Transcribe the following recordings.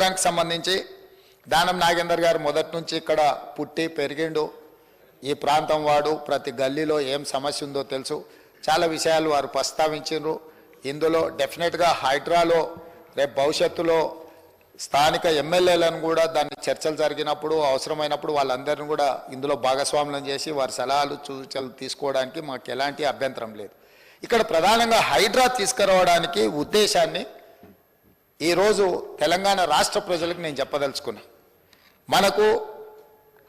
దానికి సంబంధించి దానం నాగేందర్ గారు మొదటి నుంచి ఇక్కడ పుట్టి పెరిగిండు. ఈ ప్రాంతం వాడు, ప్రతి గల్లీలో ఏం సమస్య ఉందో తెలుసు. చాలా విషయాలు వారు ప్రస్తావించారు. ఇందులో డెఫినెట్గా హైడ్రాలో రేపు భవిష్యత్తులో స్థానిక ఎమ్మెల్యేలను కూడా దాన్ని చర్చలు జరిగినప్పుడు అవసరమైనప్పుడు వాళ్ళందరినీ కూడా ఇందులో భాగస్వాములను చేసి వారి సలహాలు సూచనలు తీసుకోవడానికి మాకు ఎలాంటి అభ్యంతరం లేదు. ఇక్కడ ప్రధానంగా హైడ్రా తీసుకురావడానికి ఉద్దేశాన్ని ఈరోజు తెలంగాణ రాష్ట్ర ప్రజలకు నేను చెప్పదలుచుకున్నా. మనకు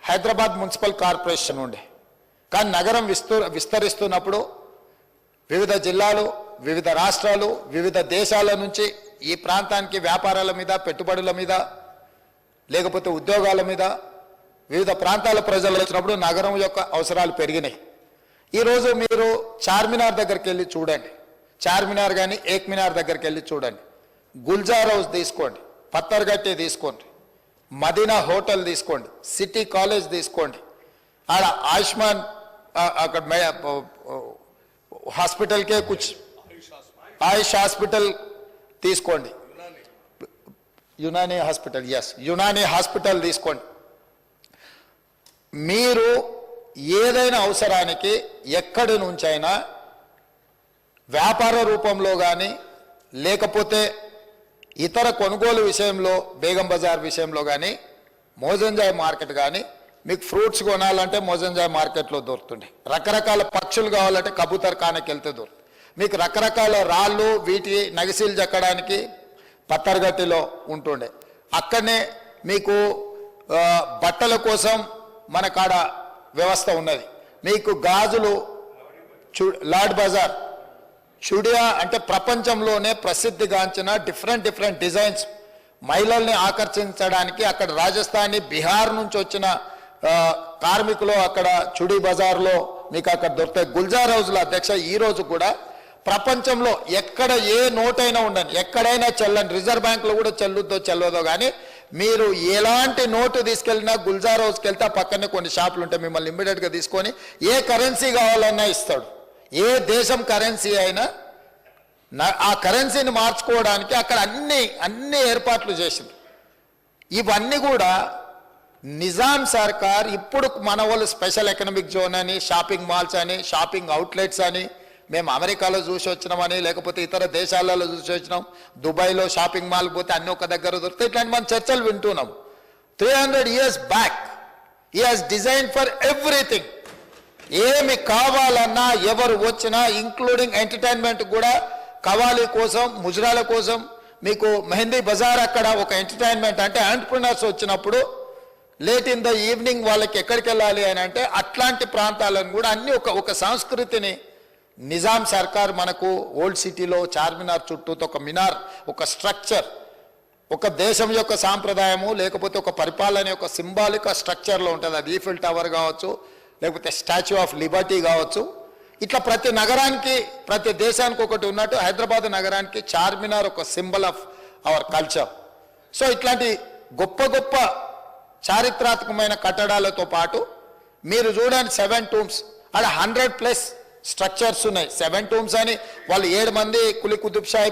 హైదరాబాద్ మున్సిపల్ కార్పొరేషన్ ఉండే, కానీ నగరం విస్తరిస్తున్నప్పుడు వివిధ జిల్లాలు, వివిధ రాష్ట్రాలు, వివిధ దేశాల నుంచి ఈ ప్రాంతానికి వ్యాపారాల మీద, పెట్టుబడుల మీద, లేకపోతే ఉద్యోగాల మీద వివిధ ప్రాంతాల ప్రజలు వచ్చినప్పుడు నగరం యొక్క అవసరాలు పెరిగినాయి. ఈరోజు మీరు చార్మినార్ దగ్గరికి వెళ్ళి చూడండి, చార్మినార్ కానీ ఏక్ మినార్ దగ్గరికి వెళ్ళి చూడండి, గుల్జార్ హౌస్ తీసుకోండి, పత్తర్గట్టి తీసుకోండి, మదీనా హోటల్ తీసుకోండి, సిటీ కాలేజ్ తీసుకోండి, ఆడ ఆయుష్మాన్ అక్కడ హాస్పిటల్కే కుచ్ ఆయుష్ హాస్పిటల్ తీసుకోండి, Unani hospital, yes Unani hospital తీసుకోండి. మీరు ఏదైనా అవసరానికి ఎక్కడి నుంచైనా వ్యాపార రూపంలో కానీ లేకపోతే ఇతర కొనుగోలు విషయంలో బేగం బజార్ విషయంలో కానీ మోజంజాయ్ మార్కెట్ కానీ మీకు ఫ్రూట్స్ కొనాలంటే మోజంజాయ్ మార్కెట్లో దొరుకుతుండే, రకరకాల పక్షులు కావాలంటే కబూతర్ ఖానాకి వెళ్తే దొరుకుతుంది, మీకు రకరకాల రాళ్ళు వీటి నగిసీలు చెక్కడానికి పత్తర్గట్టిలో ఉంటుండే, అక్కడనే మీకు బట్టల కోసం మన కాడ వ్యవస్థ ఉన్నది, మీకు గాజులు లాడ్ బజార్ చుడియా అంటే ప్రపంచంలోనే ప్రసిద్ధిగాంచిన డిఫరెంట్ డిజైన్స్ మహిళల్ని ఆకర్షించడానికి అక్కడ రాజస్థానీ బిహార్ నుంచి వచ్చిన కార్మికులు అక్కడ చుడి బజార్లో మీకు అక్కడ దొరుకుతాయి. గుల్జార్ హౌస్లో అధ్యక్ష ఈరోజు కూడా ప్రపంచంలో ఎక్కడ ఏ నోటైనా ఉండని, ఎక్కడైనా చెల్లని, రిజర్వ్ బ్యాంకులో కూడా చెల్లదో కానీ మీరు ఎలాంటి నోటు తీసుకెళ్ళినా గుల్జార్ హౌస్కి వెళ్తే ఆ పక్కనే కొన్ని షాపులు ఉంటాయి, మిమ్మల్ని ఇమ్మీడియట్గా తీసుకొని ఏ కరెన్సీ కావాలన్నా ఇస్తాడు. ఏ దేశం కరెన్సీ అయినా ఆ కరెన్సీని మార్చుకోవడానికి అక్కడ అన్ని ఏర్పాట్లు చేసింది. ఇవన్నీ కూడా నిజాం సర్కార్ ఇప్పుడు మన వాళ్ళు స్పెషల్ ఎకనామిక్ జోన్ అని, షాపింగ్ మాల్స్ అని, షాపింగ్ అవుట్లెట్స్ అని, మేము అమెరికాలో చూసి వచ్చినామని, లేకపోతే ఇతర దేశాలలో చూసి వచ్చినాం, దుబాయ్లో షాపింగ్ మాల్కి పోతే అన్ని ఒక దగ్గర దొరుకుతాయి, ఇట్లాంటి మనం చర్చలు వింటున్నాం. 300 years back he has design for everything. ఏమి కావాలన్నా ఎవరు వచ్చినా ఇంక్లూడింగ్ ఎంటర్టైన్మెంట్ కూడా కవాలి కోసం, ముజరాల కోసం, మీకు మెహందీ బజార్ అక్కడ ఒక ఎంటర్టైన్మెంట్ అంటే ఎంటర్‌ప్రెన్యూర్స్ వచ్చినప్పుడు లేట్ ఇన్ ద ఈవినింగ్ వాళ్ళకి ఎక్కడికి వెళ్ళాలి అని అంటే అట్లాంటి ప్రాంతాలను కూడా అన్ని ఒక సంస్కృతిని నిజాం సర్కార్ మనకు ఓల్డ్ సిటీలో చార్మినార్ చుట్టూ ఒక మినార్, ఒక స్ట్రక్చర్, ఒక దేశం యొక్క సాంప్రదాయము లేకపోతే ఒక పరిపాలన యొక్క సింబాలిక్ స్ట్రక్చర్లో ఉంటుంది. అది ఈఫిల్ టవర్ కావచ్చు, లేకపోతే స్టాచ్యూ ఆఫ్ లిబర్టీ కావచ్చు. ఇట్లా ప్రతి నగరానికి, ప్రతి దేశానికి ఒకటి ఉన్నట్టు హైదరాబాద్ నగరానికి చార్మినార్ ఒక symbol of our culture. So ఇట్లాంటి గొప్ప చారిత్రాత్మకమైన కట్టడాలతో పాటు మీరు చూడండి 7 tombs, అక్కడ 100+ స్ట్రక్చర్స్ ఉన్నాయి. 7 tombs అని వాళ్ళు 7 మంది కులీ కుతుబ్ షాహీ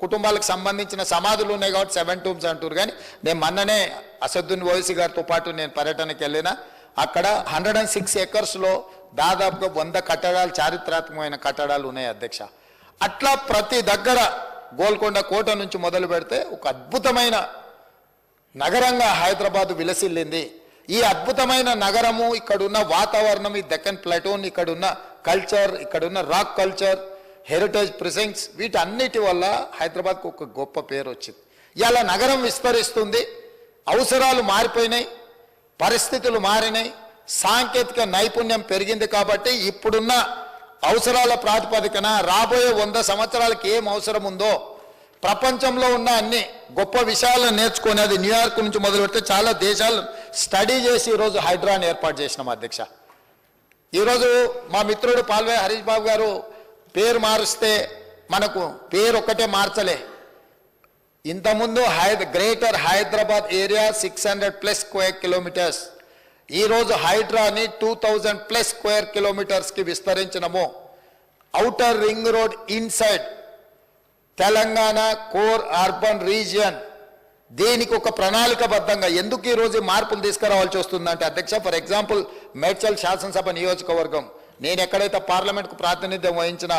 కుటుంబాలకు సంబంధించిన సమాధులు ఉన్నాయి కాబట్టి 7 tombs అంటారు. కానీ నేను మొన్ననే అసదుద్దీన్ ఓవైసీ గారితో పాటు నేను పర్యటనకి వెళ్ళినా, అక్కడ 106 acres దాదాపుగా 100 కట్టడాలు, చారిత్రాత్మకమైన కట్టడాలు ఉన్నాయి అధ్యక్ష. అట్లా ప్రతి దగ్గర గోల్కొండ కోట నుంచి మొదలు పెడితే ఒక అద్భుతమైన నగరంగా హైదరాబాద్ విలసిల్లింది. ఈ అద్భుతమైన నగరము, ఇక్కడున్న వాతావరణం, ఈ దక్కన్ ప్లాటూన్, ఇక్కడున్న కల్చర్, ఇక్కడున్న రాక్ కల్చర్, హెరిటేజ్ ప్రిసెంట్స్, వీటన్నిటి వల్ల హైదరాబాద్కు ఒక గొప్ప పేరు వచ్చింది. ఇలా నగరం విస్తరిస్తుంది, అవసరాలు మారిపోయినాయి, పరిస్థితులు మారినాయి, సాంకేతిక నైపుణ్యం పెరిగింది. కాబట్టి ఇప్పుడున్న అవసరాల ప్రాతిపదికన రాబోయే 100 సంవత్సరాలకి ఏం అవసరం ఉందో ప్రపంచంలో ఉన్న అన్ని గొప్ప విషయాలను నేర్చుకొని, అది న్యూయార్క్ నుంచి మొదలు పెడితే చాలా దేశాలను స్టడీ చేసి ఈరోజు హైడ్రాని ఏర్పాటు చేసినాం అధ్యక్ష. ఈరోజు మా మిత్రుడు పాల్వే హరీష్ బాబు గారు పేరు మారుస్తే మనకు పేరు ఒక్కటే మార్చలే. ఇంతకుముందు greater Hyderabad area 600+ square kilometres, ఈరోజు హైడ్రాని 2000+ స్క్వేర్ కిలోమీటర్స్కి విస్తరించినము. Outer ring road inside Telangana core urban region దీనికి ఒక ప్రణాళికబద్ధంగా ఎందుకు ఈరోజు ఈ మార్పులు తీసుకురావాల్సి వస్తుందంటే అధ్యక్ష, ఫర్ ఎగ్జాంపుల్ మేడ్చల్ శాసనసభ నియోజకవర్గం, నేను ఎక్కడైతే పార్లమెంట్కు ప్రాతినిధ్యం వహించిన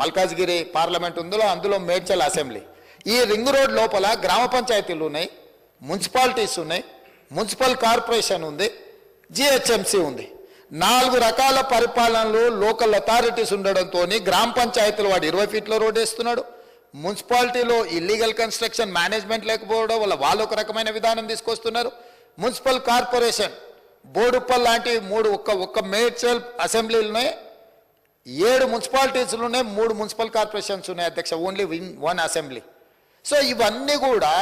మల్కాజ్గిరి పార్లమెంట్ ఉందో అందులో మేడ్చల్ అసెంబ్లీ. ఈ రింగ్ రోడ్ లోపల గ్రామ పంచాయతీలు ఉన్నాయి, మున్సిపాలిటీస్ ఉన్నాయి, మున్సిపల్ కార్పొరేషన్ ఉంది, జిహెచ్ఎంసీ ఉంది. 4 రకాల పరిపాలనలు లోకల్ అథారిటీస్ ఉండడంతో గ్రామ పంచాయతీలు వాడు 20 ఫీట్ల రోడ్ వేస్తున్నాడు, మున్సిపాలిటీలో ఇల్లీగల్ కన్స్ట్రక్షన్ మేనేజ్మెంట్ లేకపోవడం వల్ల వాళ్ళు ఒక రకమైన విధానం తీసుకొస్తున్నారు, మున్సిపల్ కార్పొరేషన్ బోడుప్పల్ లాంటి 3 ఒక్క మేడ్చల్ అసెంబ్లీలున్నాయి, 7 మున్సిపాలిటీస్లు ఉన్నాయి, 3 మున్సిపల్ కార్పొరేషన్స్ ఉన్నాయి అధ్యక్ష, ఓన్లీ 1 అసెంబ్లీ. సో ఇవన్నీ కూడా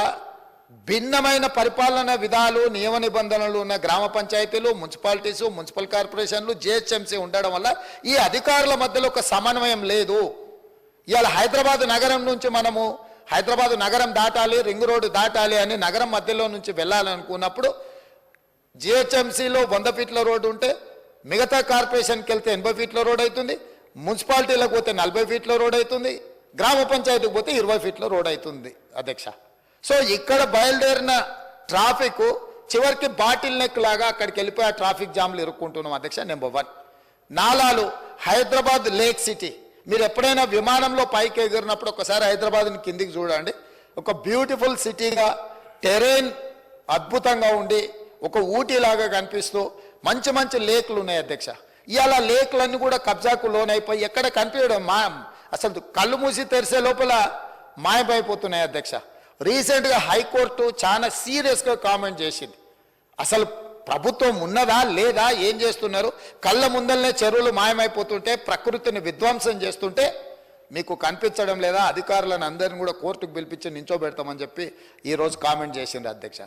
భిన్నమైన పరిపాలన విధాలు నియమ నిబంధనలు ఉన్న గ్రామ పంచాయతీలు, మున్సిపాలిటీస్, మున్సిపల్ కార్పొరేషన్లు, జిహెచ్ఎంసీ ఉండడం వల్ల ఈ అధికారుల మధ్యలో ఒక సమన్వయం లేదు. ఇవాళ హైదరాబాద్ నగరం నుంచి మనము హైదరాబాద్ నగరం దాటాలి, రింగ్ రోడ్డు దాటాలి అని నగరం మధ్యలో నుంచి వెళ్ళాలనుకున్నప్పుడు జిహెచ్ఎంసీలో 100 ఫీట్ల రోడ్డు ఉంటే మిగతా కార్పొరేషన్కి వెళ్తే 80 ఫీట్ల రోడ్ అవుతుంది, మున్సిపాలిటీలకు పోతే 40 ఫీట్ల రోడ్ అవుతుంది, గ్రామ పంచాయతీకి పోతే 20 ఫీట్ల రోడ్ అవుతుంది అధ్యక్ష. సో ఇక్కడ బయలుదేరిన ట్రాఫిక్ చివరికి బాటిల్ నెక్ లాగా అక్కడికి వెళ్ళిపోయి ఆ ట్రాఫిక్ జామ్లు ఇరుక్కుంటున్నాం అధ్యక్ష. నెంబర్ 1 నాలాలు, హైదరాబాద్ లేక్ సిటీ. మీరు ఎప్పుడైనా విమానంలో పైకి ఎగిరినప్పుడు ఒకసారి హైదరాబాద్ని కిందికి చూడండి, ఒక బ్యూటిఫుల్ సిటీగా, టెరైన్ అద్భుతంగా ఉండి ఒక ఊటీలాగా కనిపిస్తూ మంచి మంచి లేక్లు ఉన్నాయి అధ్యక్ష. ఇవాళ లేక్లన్నీ కూడా కబ్జాకు లోనైపోయి ఎక్కడ కనిపించడం అసలు కళ్ళు మూసి తెరిసే లోపల మాయమైపోతున్నాయి అధ్యక్ష. రీసెంట్గా హైకోర్టు చాలా సీరియస్గా కామెంట్ చేసింది. అసలు ప్రభుత్వం ఉన్నదా లేదా, ఏం చేస్తున్నారు, కళ్ళ ముందలనే చెరువులు మాయమైపోతుంటే ప్రకృతిని విధ్వంసం చేస్తుంటే మీకు కనిపించడం లేదా, అధికారులను అందరిని కూడా కోర్టుకు పిలిపించి నించోబెడతామని చెప్పి ఈరోజు కామెంట్ చేసింది అధ్యక్ష.